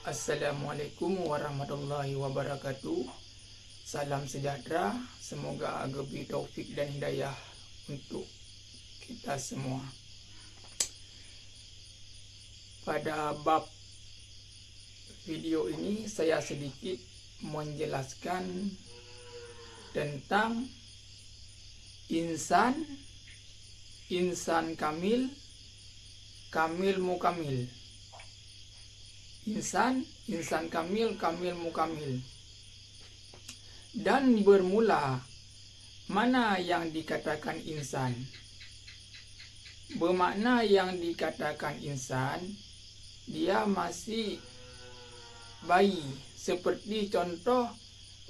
Assalamualaikum warahmatullahi wabarakatuh. Salam sejahtera. Semoga beri taufik dan hidayah untuk kita semua. Pada bab video ini saya sedikit menjelaskan tentang insan kamil, kamil mukamil. Insan kamil, kamil mukamil. Dan bermula, mana yang dikatakan insan? Bermakna yang dikatakan insan, dia masih bayi. Seperti contoh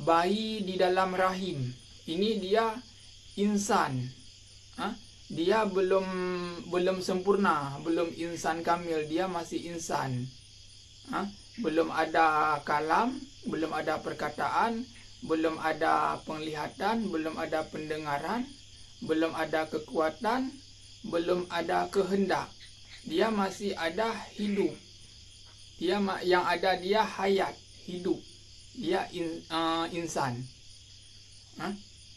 bayi di dalam rahim. Ini dia insan. Dia belum sempurna, belum insan kamil, dia masih insan. Belum ada kalam, belum ada perkataan, belum ada penglihatan, belum ada pendengaran, belum ada kekuatan, belum ada kehendak. Dia masih ada hidup. Yang ada dia hayat, hidup. Dia insan.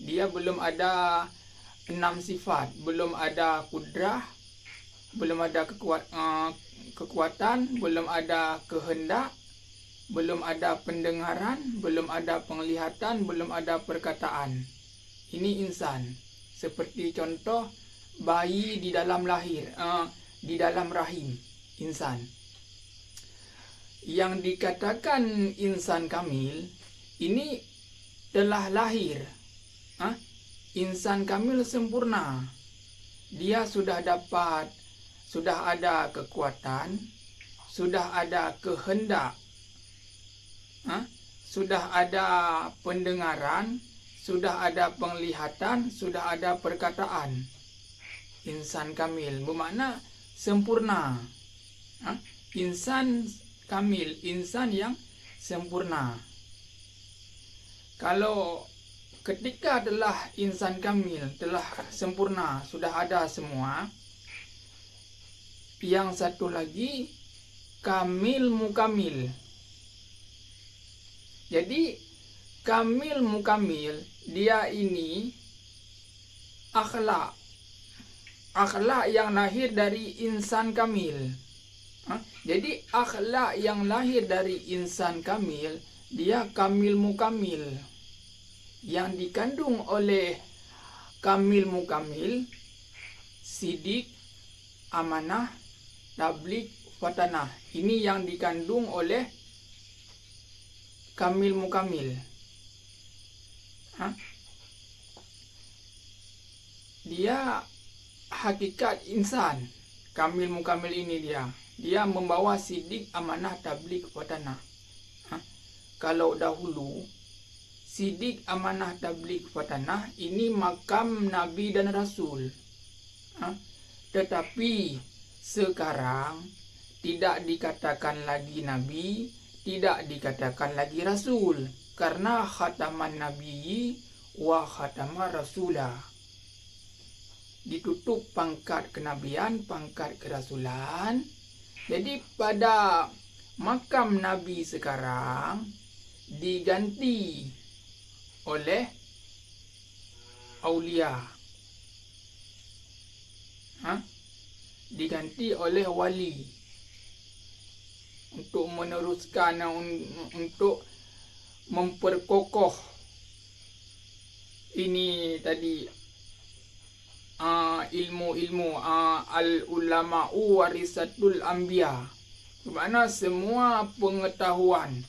Dia belum ada 6 sifat, belum ada kudrah, belum ada kekuatan, belum ada kehendak, belum ada pendengaran, belum ada penglihatan, belum ada perkataan. Ini insan. Seperti contoh bayi di dalam di dalam rahim, insan. Yang dikatakan insan kamil ini telah lahir. Insan kamil sempurna. Dia sudah ada kekuatan, sudah ada kehendak, sudah ada pendengaran, sudah ada penglihatan, sudah ada perkataan. Insan kamil bermakna sempurna. Insan kamil, insan yang sempurna. Kalau ketika telah insan kamil, telah sempurna, sudah ada semua, yang satu lagi kamil mukamil. Jadi kamil mukamil dia ini akhlak yang lahir dari insan kamil. Jadi akhlak yang lahir dari insan kamil dia kamil mukamil. Yang dikandung oleh kamil mukamil sidik, amanah, tabligh, fatanah. Ini yang dikandung oleh kamil mukamil. Dia hakikat insan. Kamil mukamil ini dia membawa sidik, amanah, tabligh, fatanah. Kalau dahulu sidik, amanah, tabligh, fatanah ini makam nabi dan rasul. Tetapi sekarang tidak dikatakan lagi nabi, tidak dikatakan lagi rasul, karena khataman nabiyyi wa khatama rasulah. Ditutup pangkat kenabian, pangkat kerasulan. Jadi pada makam nabi sekarang diganti oleh aulia. Diganti oleh wali untuk meneruskan, untuk memperkokoh ini tadi ilmu al ulama'u warisatul anbiya. Bermakna semua pengetahuan.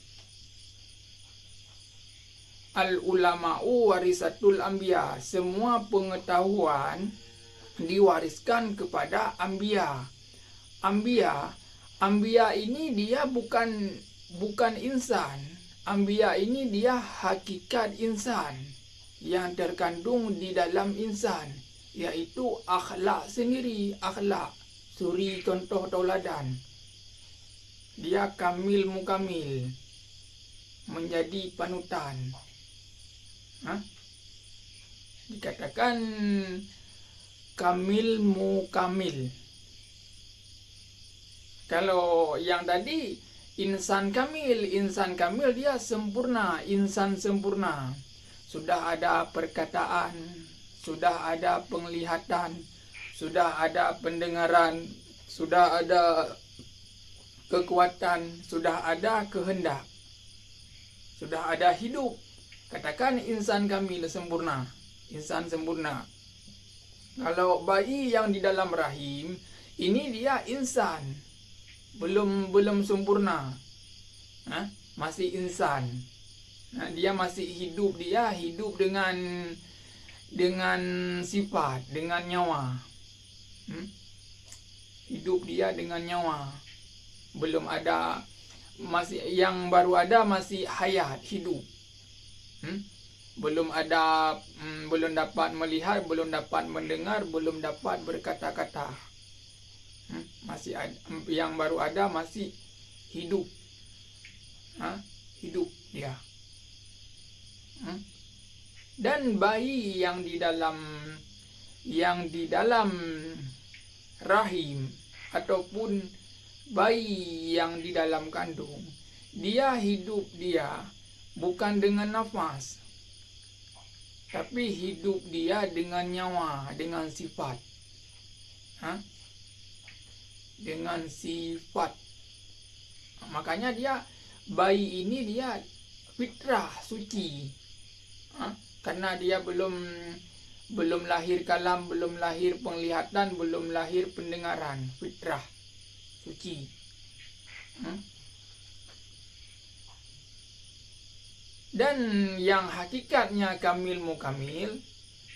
Al ulama'u warisatul anbiya, semua pengetahuan diwariskan kepada anbiya. Anbiya ini dia bukan insan. Anbiya ini dia hakikat insan yang terkandung di dalam insan, yaitu akhlak sendiri, akhlak. Suri contoh tauladan. Dia kamil mukamil, menjadi panutan. Dikatakan kamil mukamil. Kalau yang tadi insan kamil dia sempurna, insan sempurna. Sudah ada perkataan, sudah ada penglihatan, sudah ada pendengaran, sudah ada kekuatan, sudah ada kehendak, sudah ada hidup. Katakan insan kamil sempurna, insan sempurna. Kalau bayi yang di dalam rahim, ini dia insan, belum sempurna, masih insan. Dia masih hidup, dia hidup dengan sifat, dengan nyawa. Hidup dia dengan nyawa. Belum ada, masih yang baru ada masih hayat, hidup. Belum ada, belum dapat melihat, belum dapat mendengar, belum dapat berkata-kata. Masih ada, yang baru ada masih hidup. Hidup dia. Dan bayi yang di dalam rahim ataupun bayi yang di dalam kandung, dia hidup dia bukan dengan nafas, tapi hidup dia dengan nyawa, dengan sifat. Dengan sifat. Makanya bayi ini dia fitrah, suci. Karena dia belum lahir kalam, belum lahir penglihatan, belum lahir pendengaran, fitrah, suci. Dan yang hakikatnya kamil mukamil,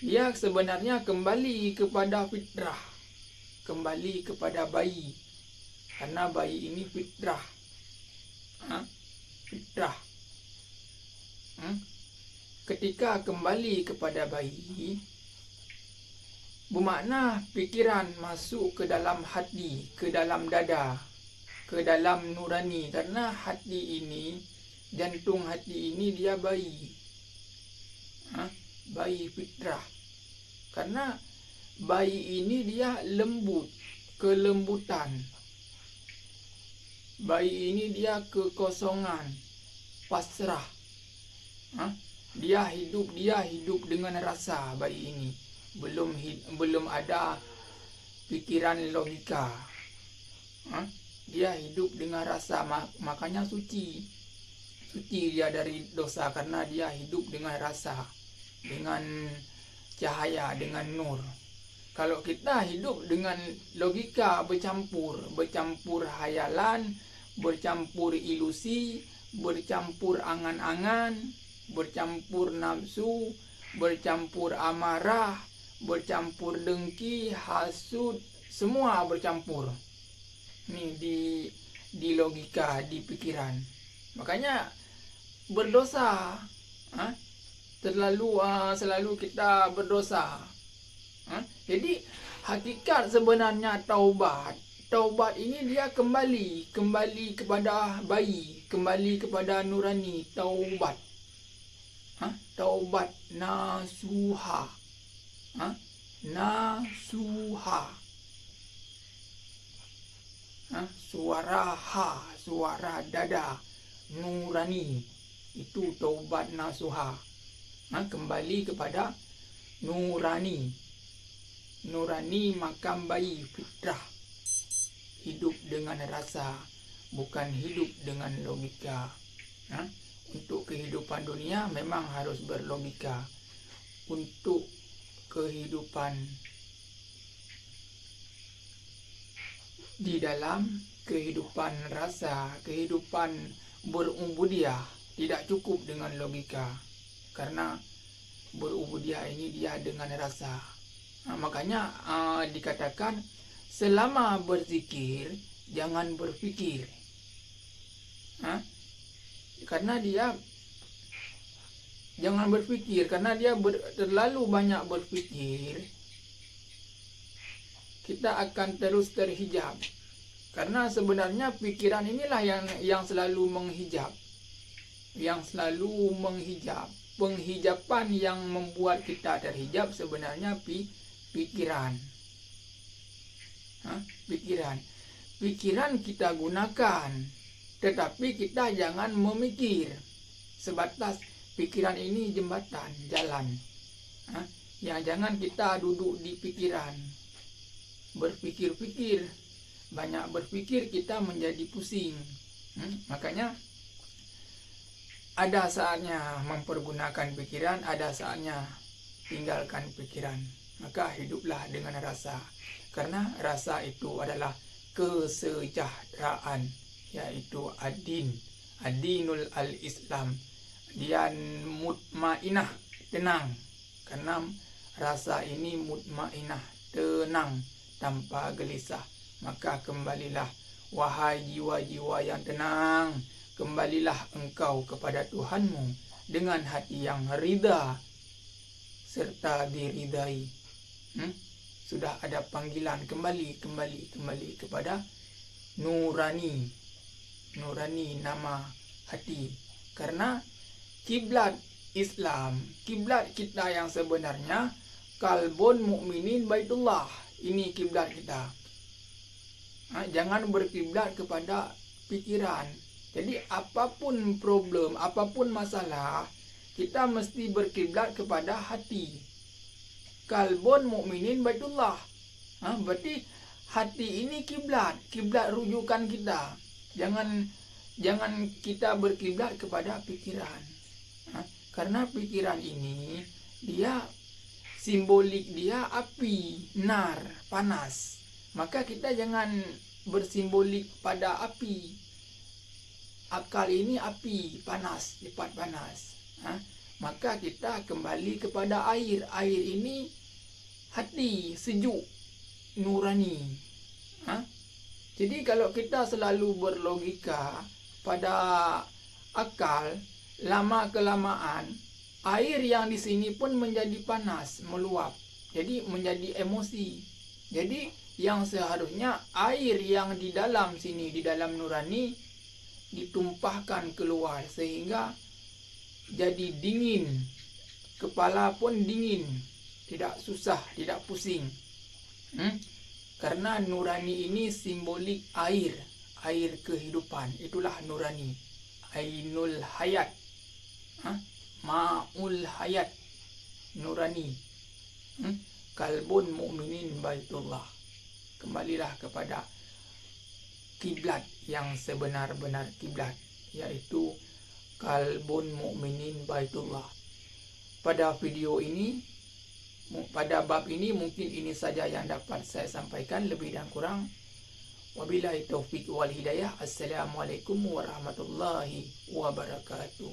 dia sebenarnya kembali kepada fitrah, kembali kepada bayi. Karena bayi ini fitrah. Fitrah. Ketika kembali kepada bayi, bermakna pikiran masuk ke dalam hati, ke dalam dada, ke dalam nurani. Karena hati ini, jantung hati ini dia bayi. Bayi fitrah. Karena bayi ini dia lembut, kelembutan. Bayi ini dia kekosongan, pasrah. Dia hidup dengan rasa. Bayi ini belum ada pikiran logika. Dia hidup dengan rasa, makanya suci dia dari dosa, karena dia hidup dengan rasa, dengan cahaya, dengan nur. Kalau kita hidup dengan logika, bercampur hayalan, bercampur ilusi, bercampur angan-angan, bercampur nafsu, bercampur amarah, bercampur dengki, hasud, semua bercampur. Ini di logika, di pikiran. Makanya berdosa. Selalu kita berdosa. Jadi hakikat sebenarnya taubat ini dia kembali kepada bayi, kembali kepada nurani, taubat. Taubat nasuha. Nasuha. Suara ha, suara dada, nurani. Itu taubat nasuha. Kembali kepada nurani. Nurani makam bayi, fitrah. Hidup dengan rasa, bukan hidup dengan logika. Untuk kehidupan dunia memang harus berlogika. Untuk kehidupan di dalam kehidupan rasa, kehidupan berubudiah, tidak cukup dengan logika. Karena berubudiah ini dia dengan rasa. Makanya dikatakan selama berzikir jangan berpikir. Karena dia jangan berpikir, karena dia terlalu banyak berpikir, kita akan terus terhijab. Karena sebenarnya pikiran inilah yang selalu menghijab. Yang selalu menghijab. Penghijapan yang membuat kita terhijab sebenarnya pikiran. Pikiran kita gunakan Tetapi kita jangan memikir sebatas pikiran ini jembatan, jalan. Yang jangan kita duduk di pikiran, berpikir-pikir. Banyak berpikir kita menjadi pusing. Makanya ada saatnya mempergunakan pikiran, ada saatnya tinggalkan pikiran. Maka hiduplah dengan rasa. Karena rasa itu adalah kesejahteraan, yaitu adinul al-Islam. Dia mutmainah, tenang. Karena rasa ini mutmainah, tenang, tanpa gelisah. Maka kembalilah, wahai jiwa-jiwa yang tenang, kembalilah engkau kepada Tuhanmu dengan hati yang ridha serta diridai. Sudah ada panggilan kembali kepada nurani. Nurani nama hati. Karena kiblat Islam, kiblat kita yang sebenarnya kalbun mukminin baitullah. Ini kiblat kita. Jangan berkiblat kepada pikiran. Jadi apapun problem, apapun masalah, kita mesti berkiblat kepada hati. Kalbun mukminin baitullah. Berarti hati ini kiblat rujukan kita. Jangan kita berkiblat kepada pikiran. Karena pikiran ini dia simbolik dia api, nar, panas. Maka kita jangan bersimbolik pada api. Akal ini api, panas, cepat panas. Maka kita kembali kepada air. Air ini hati, sejuk, nurani. Jadi kalau kita selalu berlogika pada akal, lama-kelamaan air yang di sini pun menjadi panas, meluap. Jadi menjadi emosi. Jadi yang seharusnya air yang di dalam sini, di dalam nurani, ditumpahkan keluar sehingga jadi dingin. Kepala pun dingin, tidak susah, tidak pusing. Karena nurani ini simbolik air, air kehidupan. Itulah nurani, ainul hayat, ma'ul hayat, nurani. Kalbun mukminin baitullah. Kembalilah kepada kiblat yang sebenar-benar kiblat, yaitu kalbun mukminin baitullah. Pada video ini, pada bab ini mungkin ini saja yang dapat saya sampaikan. Lebih dan kurang wabillahi taufik wal hidayah. Assalamualaikum warahmatullahi wabarakatuh.